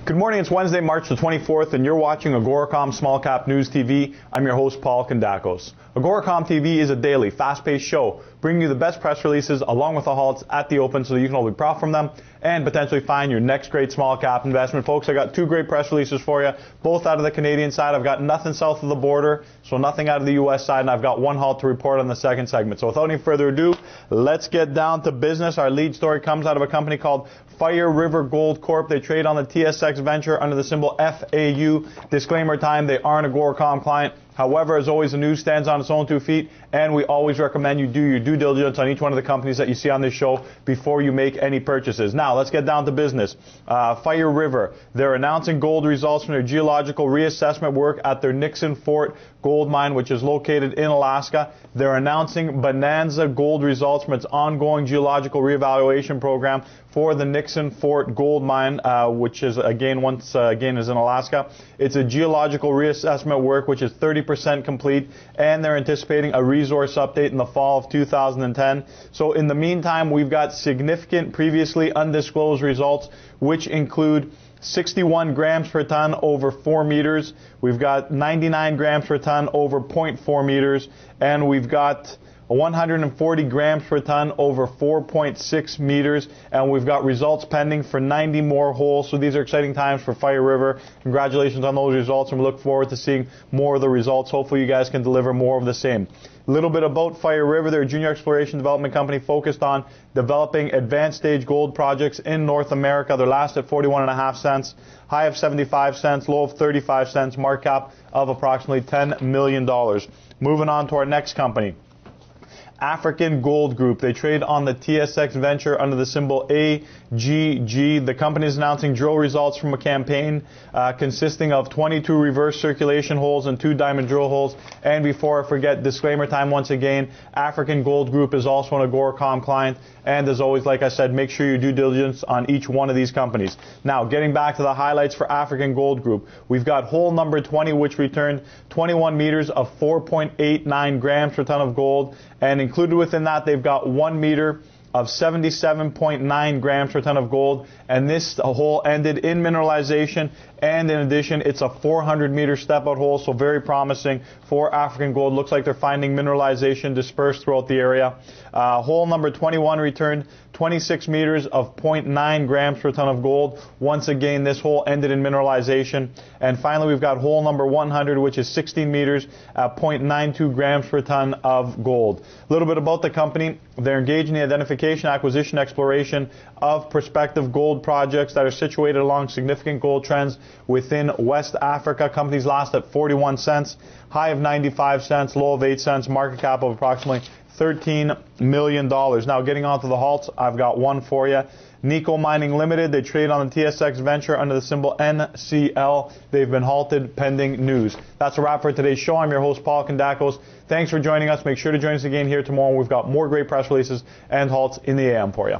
Good morning, it's Wednesday, March the 24th, and you're watching Agoracom Small Cap News TV. I'm your host, Paul Kondakos. Agoracom TV is a daily, fast-paced show bringing you the best press releases along with the halts at the open so that you can hopefully profit from them and potentially find your next great small cap investment. Folks, I got two great press releases for you, both out of the Canadian side. I've got nothing south of the border, so nothing out of the U.S. side, and I've got one halt to report on the second segment. So without any further ado, let's get down to business. Our lead story comes out of a company called Fire River Gold Corp. They trade on the TSX Venture under the symbol FAU. Disclaimer time, they aren't a Agoracom client. However, as always, the news stands on its own 2 feet, and we always recommend you do your due diligence on each one of the companies that you see on this show before you make any purchases. Now, let's get down to business. Fire River, they're announcing gold results from their geological reassessment work at their Nixon Fort gold mine, which is located in Alaska. They're announcing Bonanza gold results from its ongoing geological reevaluation program for the Nixon Fort gold mine, which is, again, is in Alaska. It's a geological reassessment work, which is 30% complete, and they're anticipating a resource update in the fall of 2010. So in the meantime, we've got significant previously undisclosed results, which include 61 grams per ton over 4 meters. We've got 99 grams per ton over 0.4 meters, and we've got 140 grams per ton over 4.6 meters, and we've got results pending for 90 more holes. So these are exciting times for Fire River. Congratulations on those results, and we look forward to seeing more of the results. Hopefully you guys can deliver more of the same. A little bit about Fire River. They're a junior exploration development company focused on developing advanced stage gold projects in North America. They're last at 41.5 cents, high of 75 cents, low of 35 cents, market cap of approximately $10 million. Moving on to our next company, African Gold Group. They trade on the TSX Venture under the symbol AGG. The company is announcing drill results from a campaign consisting of 22 reverse circulation holes and 2 diamond drill holes. And before I forget, disclaimer time once again, African Gold Group is also an Agoracom client. And as always, like I said, make sure you do diligence on each one of these companies. Now, getting back to the highlights for African Gold Group, we've got hole number 20, which returned 21 meters of 4.89 grams per ton of gold. And included within that, they've got 1 meter of 77.9 grams per ton of gold, and this hole ended in mineralization, and in addition, it's a 400-meter step-out hole, so very promising for African Gold. Looks like they're finding mineralization dispersed throughout the area. Hole number 21 returned 26 meters of 0.9 grams per ton of gold. Once again, this hole ended in mineralization. And finally, we've got hole number 100, which is 16 meters at 0.92 grams per ton of gold. A little bit about the company. They're engaged in the identification, acquisition, exploration of prospective gold projects that are situated along significant gold trends within West Africa. Companies last at 41 cents, high of 95 cents, low of 8 cents, market cap of approximately $13 million. Now, getting on to the halts, I've got one for you. Nico Mining Limited, they trade on the TSX Venture under the symbol NCL. They've been halted pending news. That's a wrap for today's show. I'm your host, Paul Kondakos. Thanks for joining us. Make sure to join us again here tomorrow. We've got more great press releases and halts in the AM for you.